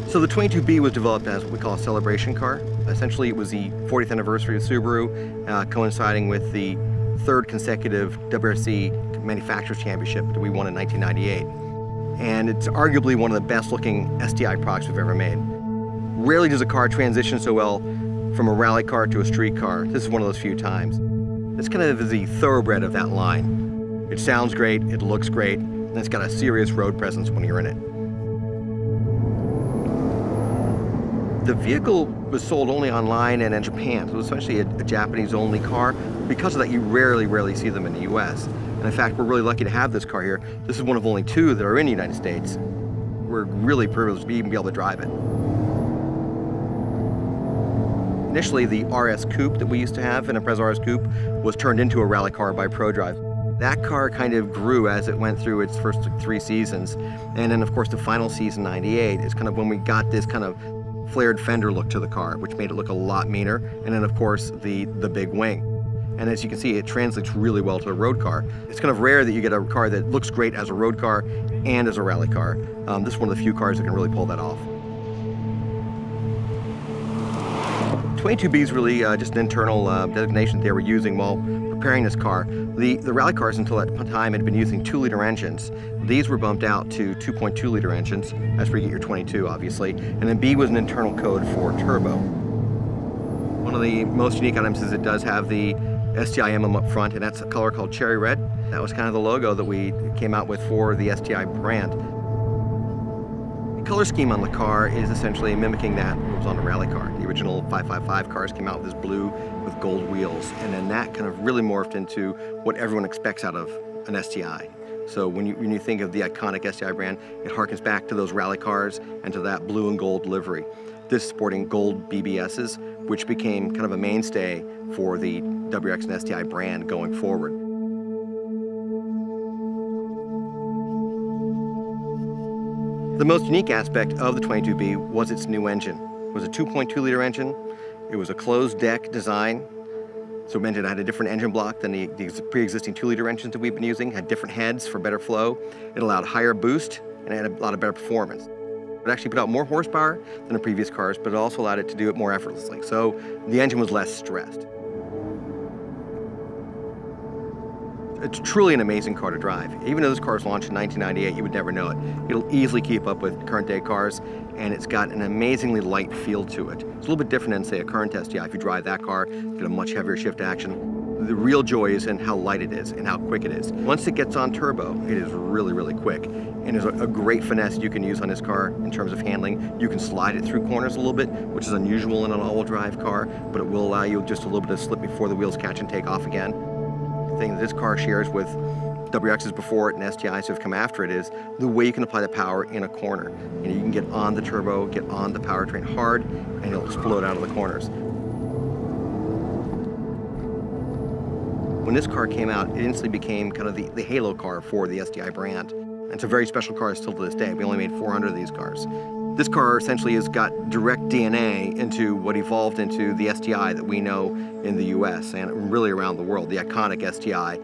So the 22B was developed as what we call a celebration car. Essentially, it was the 40th anniversary of Subaru, coinciding with the third consecutive WRC Manufacturers Championship that we won in 1998. And it's arguably one of the best looking STI products we've ever made. Rarely does a car transition so well from a rally car to a street car. This is one of those few times. It's kind of the thoroughbred of that line. It sounds great, it looks great, and it's got a serious road presence when you're in it. The vehicle was sold only online and in Japan, so it was essentially a Japanese-only car. Because of that, you rarely see them in the US. And in fact, we're really lucky to have this car here. This is one of only two that are in the United States. We're really privileged to even be able to drive it. Initially, the RS Coupe that we used to have, an Impreza RS Coupe, was turned into a rally car by ProDrive. That car kind of grew as it went through its first 3 seasons. And then, of course, the final season, 98, is kind of when we got this kind of flared fender look to the car, which made it look a lot meaner, and then of course the big wing. And as you can see, it translates really well to a road car. It's kind of rare that you get a car that looks great as a road car and as a rally car. This is one of the few cars that can really pull that off. 22B is really just an internal designation they were using while preparing this car. The rally cars until that time had been using 2-liter engines. These were bumped out to 2.2-liter engines. That's where you get your 22, obviously. And then B was an internal code for turbo. One of the most unique items is it does have the STI emblem up front, and that's a color called cherry red. That was kind of the logo that we came out with for the STI brand. The color scheme on the car is essentially mimicking that what was on the rally car. The original 555 cars came out with this blue with gold wheels, and then that kind of really morphed into what everyone expects out of an STI. So when you think of the iconic STI brand, it harkens back to those rally cars and to that blue and gold livery. This sporting gold BBSs, which became kind of a mainstay for the WRX and STI brand going forward. The most unique aspect of the 22B was its new engine. It was a 2.2-liter engine. It was a closed deck design. So the engine had a different engine block than the pre-existing 2-liter engines that we've been using, had different heads for better flow. It allowed higher boost, and it had a lot of better performance. It actually put out more horsepower than the previous cars, but it also allowed it to do it more effortlessly. So the engine was less stressed. It's truly an amazing car to drive. Even though this car was launched in 1998, you would never know it. It'll easily keep up with current day cars, and it's got an amazingly light feel to it. It's a little bit different than, say, a current STI. If you drive that car, you get a much heavier shift action. The real joy is in how light it is and how quick it is. Once it gets on turbo, it is really quick. And there's a great finesse you can use on this car in terms of handling. You can slide it through corners a little bit, which is unusual in an all-wheel drive car, but it will allow you just a little bit of slip before the wheels catch and take off again. The thing that this car shares with WRXs before it and STIs who have come after it is the way you can apply the power in a corner. You can get on the turbo, get on the powertrain hard, and it'll explode out of the corners. When this car came out, it instantly became kind of the halo car for the STI brand. And it's a very special car still to this day. We only made 400 of these cars. This car essentially has got direct DNA into what evolved into the STI that we know in the US and really around the world, the iconic STI.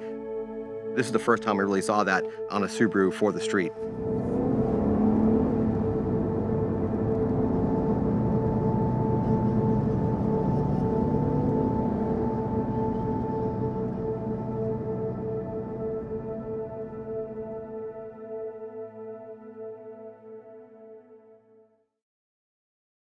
This is the first time I really saw that on a Subaru for the street.